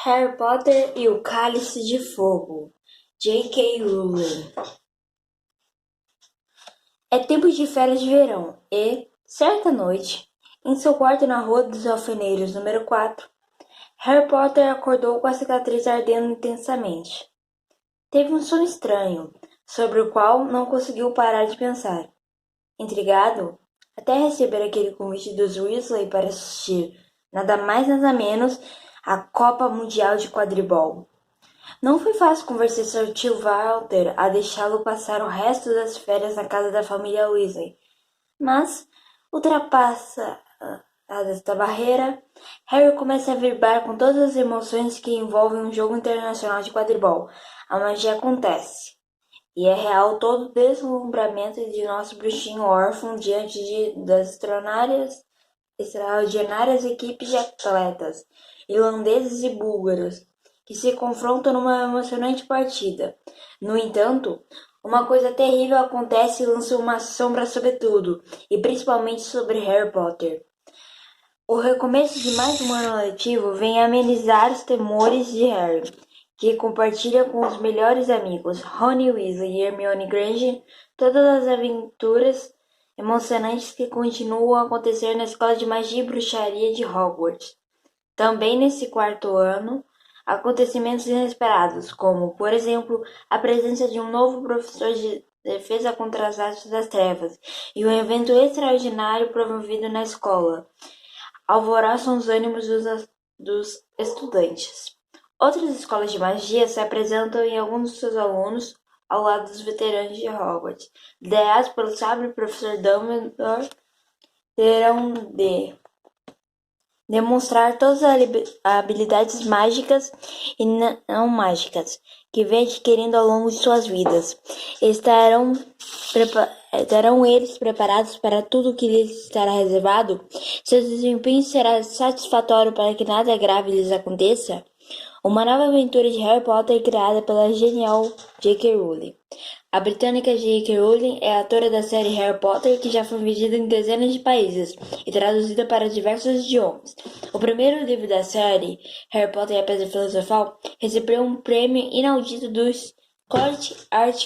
Harry Potter e o Cálice de Fogo, J.K. Rowling. É tempo de férias de verão e, certa noite, em seu quarto na Rua dos Alfeneiros, número 4, Harry Potter acordou com a cicatriz ardendo intensamente. Teve um sono estranho, sobre o qual não conseguiu parar de pensar. Intrigado, até receber aquele convite dos Weasley para assistir, nada mais nada menos, a Copa Mundial de Quadribol. Não foi fácil convencer seu tio Walter a deixá-lo passar o resto das férias na casa da família Weasley, mas, ultrapassada esta barreira, Harry começa a vibrar com todas as emoções que envolvem um jogo internacional de quadribol. A magia acontece, e é real todo o deslumbramento de nosso bruxinho órfão diante das extraordinárias equipes de atletas, irlandeses e búlgaros, que se confrontam numa emocionante partida. No entanto, uma coisa terrível acontece e lança uma sombra sobre tudo, e principalmente sobre Harry Potter. O recomeço de mais um ano letivo vem amenizar os temores de Harry, que compartilha com os melhores amigos, Ron Weasley e Hermione Granger, todas as aventuras emocionantes que continuam a acontecer na Escola de Magia e Bruxaria de Hogwarts. Também nesse quarto ano, acontecimentos inesperados, como, por exemplo, a presença de um novo professor de defesa contra as artes das trevas e um evento extraordinário promovido na escola, alvoroçam os ânimos dos estudantes. Outras escolas de magia se apresentam e alguns dos seus alunos, ao lado dos veteranos de Hogwarts, liderados pelo sábio professor Dumbledore, terão de demonstrar todas as habilidades mágicas e não mágicas que vem adquirindo ao longo de suas vidas. Estarão eles preparados para tudo o que lhes estará reservado? Seu desempenho será satisfatório para que nada grave lhes aconteça? Uma nova aventura de Harry Potter criada pela genial J.K. Rowling. A britânica J.K. Rowling é a autora da série Harry Potter, que já foi vendida em dezenas de países e traduzida para diversos idiomas. O primeiro livro da série, Harry Potter e a Pedra Filosofal, recebeu um prêmio inaudito do Scottish Art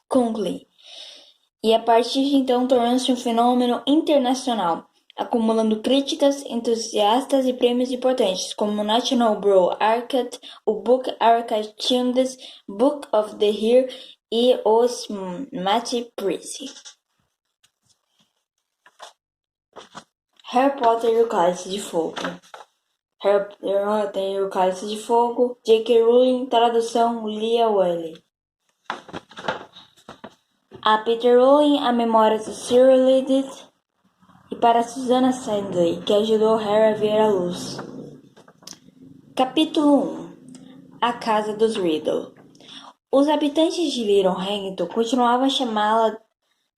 Council e a partir de então tornou-se um fenômeno internacional, acumulando críticas entusiastas e prêmios importantes, como o National Book Arcade, o Book Arcade Children's Book of the Year e os Matty Prize. Harry Potter e o Cálice de Fogo. Harry Potter e o Cálice de Fogo, J.K. Rowling, tradução Leah Wiley. A Peter Rowling, a memória do Sir Lydith, e para Susanna Sandley, que ajudou Harry a ver a luz. Capítulo 1. A Casa dos Riddle. Os habitantes de Little Hangton continuavam a chamá-la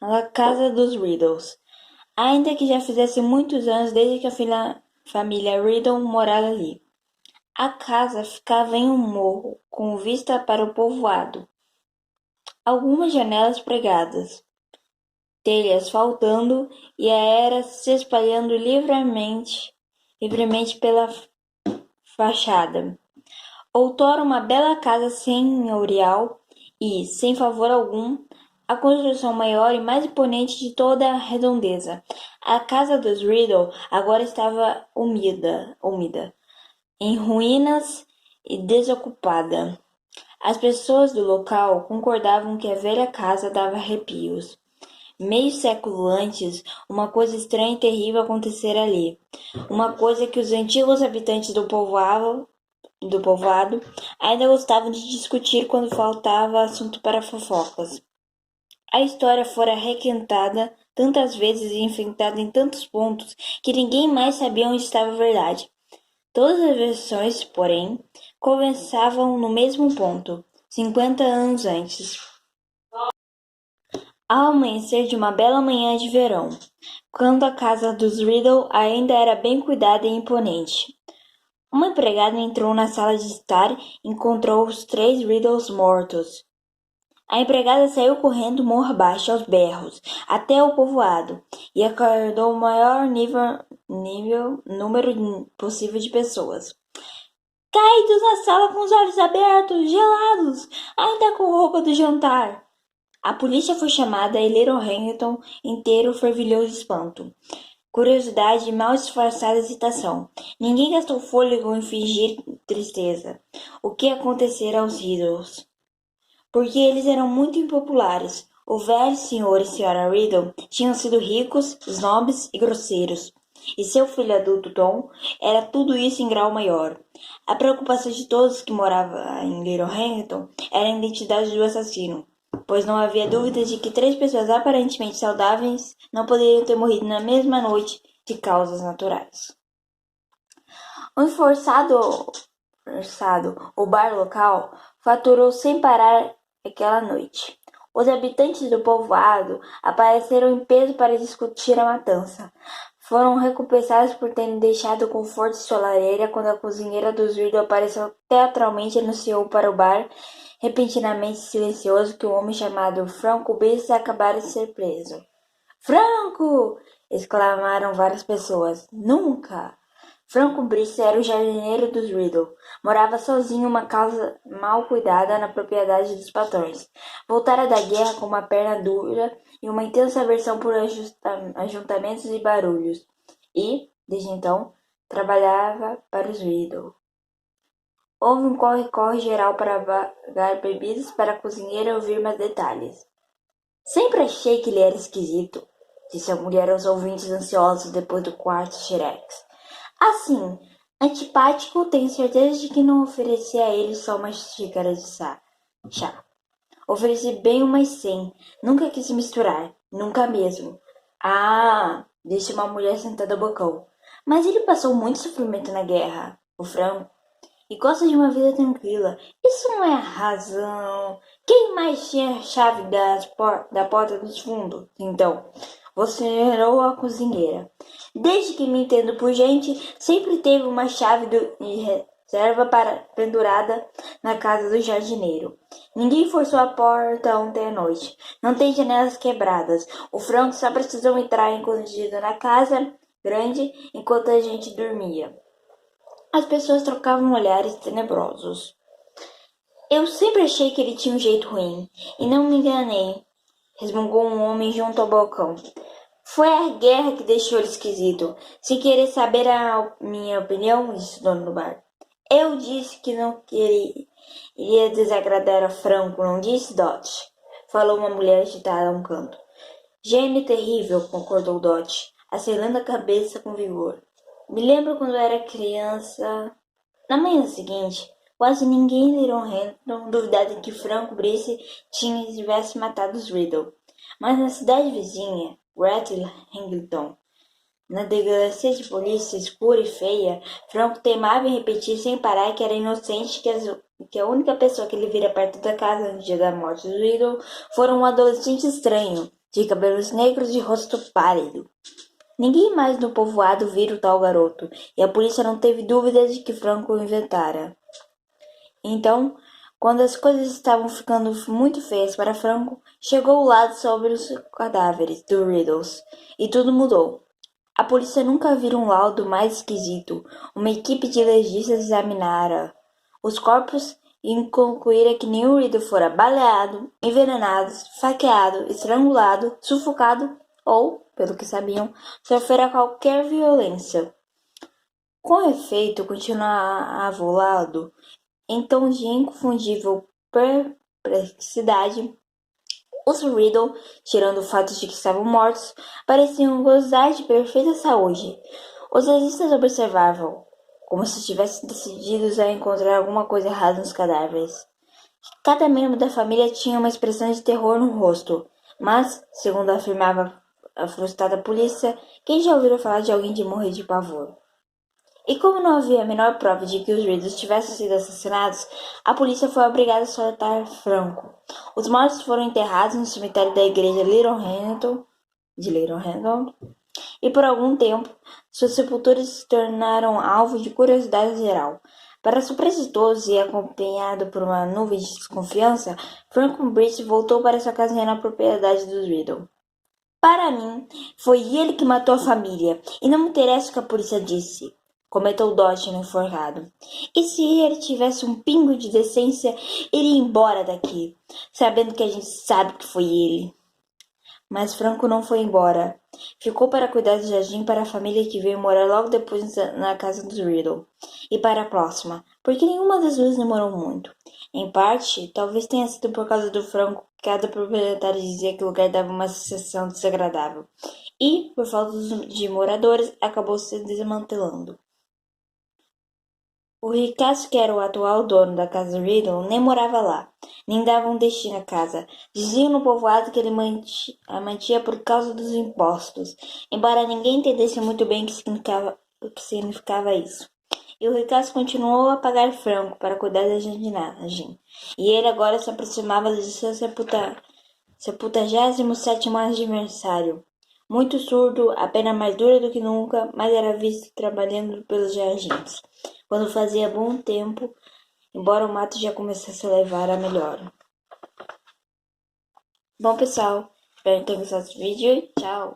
a Casa dos Riddles, ainda que já fizesse muitos anos desde que a família Riddle morava ali. A casa ficava em um morro, com vista para o povoado. Algumas janelas pregadas, telhas faltando e a era se espalhando livremente pela fachada. Outrora uma bela casa senhorial e, sem favor algum, a construção maior e mais imponente de toda a redondeza. A casa dos Riddle agora estava úmida, em ruínas e desocupada. As pessoas do local concordavam que a velha casa dava arrepios. Meio século antes, uma coisa estranha e terrível acontecera ali. Uma coisa que os antigos habitantes do povoado ainda gostavam de discutir quando faltava assunto para fofocas. A história fora requentada tantas vezes e enfrentada em tantos pontos que ninguém mais sabia onde estava a verdade. Todas as versões, porém, conversavam no mesmo ponto, 50 anos antes. Ao amanhecer de uma bela manhã de verão, quando a casa dos Riddle ainda era bem cuidada e imponente, uma empregada entrou na sala de estar e encontrou os 3 Riddles mortos. A empregada saiu correndo morro abaixo aos berros até o povoado e acordou o maior número possível de pessoas. caídos na sala com os olhos abertos, gelados, ainda com roupa do jantar. A polícia foi chamada e Little Hamilton inteiro fervilhou de espanto. Curiosidade e mal disfarçada hesitação. Ninguém gastou fôlego em fingir tristeza. O que acontecera aos Riddles? Porque eles eram muito impopulares. O velho senhor e senhora Riddle tinham sido ricos, snobs e grosseiros. E seu filho adulto Tom era tudo isso em grau maior. A preocupação de todos que moravam em Little Hamilton era a identidade do assassino, pois não havia dúvida de que 3 pessoas aparentemente saudáveis não poderiam ter morrido na mesma noite de causas naturais. Um o bar local faturou sem parar aquela noite. Os habitantes do povoado apareceram em peso para discutir a matança. Foram recompensados por terem deixado o conforto de sua lareira quando a cozinheira dos Riddle apareceu teatralmente e anunciou para o bar, repentinamente silencioso, que um homem chamado Franco Brice acabara de ser preso. Franco! Exclamaram várias pessoas. Nunca! Franco Brice era o jardineiro dos Riddle. Morava sozinho em uma casa mal cuidada na propriedade dos patrões. Voltara da guerra com uma perna dura e uma intensa aversão por ajuntamentos e barulhos. E, desde então, trabalhava para os Riddle. Houve um corre-corre geral para pagar bebidas para a cozinheira ouvir mais detalhes. Sempre achei que ele era esquisito, disse a mulher aos ouvintes ansiosos depois do quarto Xerex. Assim, antipático, tenho certeza de que não ofereci a ele só uma xícara de chá. Ofereci bem umas 100. Nunca quis misturar. Nunca mesmo. Ah, disse uma mulher sentada ao bocão. Mas ele passou muito sofrimento na guerra, o Franco, e gosta de uma vida tranquila. Isso não é razão. Quem mais tinha a chave da porta dos fundos? Então, você errou a cozinheira. Desde que me entendo por gente, sempre teve uma chave de reserva pendurada na casa do jardineiro. Ninguém forçou a porta ontem à noite. Não tem janelas quebradas. O Franco só precisou entrar escondido na casa grande enquanto a gente dormia. As pessoas trocavam olhares tenebrosos. Eu sempre achei que ele tinha um jeito ruim, e não me enganei, resmungou um homem junto ao balcão. Foi a guerra que deixou ele esquisito. Se querer saber a minha opinião, disse o dono do bar. Eu disse que não iria desagradar a Franco, não disse, Dot? Falou uma mulher agitada a um canto. Gênio terrível, concordou Dot, acenando a cabeça com vigor. Me lembro quando era criança. Na manhã seguinte, quase ninguém em Little Hamilton duvidava de que Franco Brice tivesse matado os Riddle. Mas na cidade vizinha, Gretel Hamilton, na delegacia de polícia escura e feia, Franco teimava em repetir sem parar que era inocente, que a única pessoa que ele vira perto da casa no dia da morte do Riddle fora um adolescente estranho, de cabelos negros e rosto pálido. Ninguém mais no povoado vira o tal garoto, e a polícia não teve dúvidas de que Franco o inventara. Então, quando as coisas estavam ficando muito feias para Franco, chegou o lado sobre os cadáveres dos Riddles, e tudo mudou. A polícia nunca viu um laudo mais esquisito. Uma equipe de legistas examinara os corpos e concluíra que nenhum Riddle fora baleado, envenenado, esfaqueado, estrangulado, sufocado ou, pelo que sabiam, sofrera qualquer violência. Com efeito, continuava o laudo, em tom de inconfundível perplexidade. Os Riddle, tirando o fato de que estavam mortos, pareciam gozar de perfeita saúde. Os legistas observavam, como se estivessem decididos a encontrar alguma coisa errada nos cadáveres. Cada membro da família tinha uma expressão de terror no rosto, mas, segundo afirmava a frustrada polícia, quem já ouviu falar de alguém de morrer de pavor? E como não havia a menor prova de que os Riddles tivessem sido assassinados, a polícia foi obrigada a soltar Franco. Os mortos foram enterrados no cemitério da igreja de Little Hamilton, e por algum tempo, suas sepulturas se tornaram alvo de curiosidade geral. Para surpresa de todos e acompanhado por uma nuvem de desconfiança, Franco Brice voltou para sua casinha na propriedade dos Riddle. Para mim, foi ele que matou a família, e não me interessa o que a polícia disse. comentou Dodge no enforcado. E se ele tivesse um pingo de decência, ele ia embora daqui, sabendo que a gente sabe que foi ele. Mas Franco não foi embora. Ficou para cuidar do jardim para a família que veio morar logo depois na casa dos Riddle. E para a próxima, porque nenhuma das duas demorou muito. Em parte, talvez tenha sido por causa do Franco que cada proprietário dizia que o lugar dava uma sensação desagradável. E, por falta de moradores, acabou se desmantelando. O ricaço, que era o atual dono da casa Riddle, nem morava lá, nem dava um destino à casa. Diziam no povoado que ele a mantinha por causa dos impostos, embora ninguém entendesse muito bem o que significava isso. E o ricaço continuou a pagar Franco para cuidar da jardinagem, e ele agora se aproximava de seu 77º aniversário. Muito surdo, a pena mais dura do que nunca, mas era visto trabalhando pelos jardins quando fazia bom tempo, embora o mato já começasse a levar a melhor. Bom, pessoal, espero que tenham gostado desse vídeo. Tchau!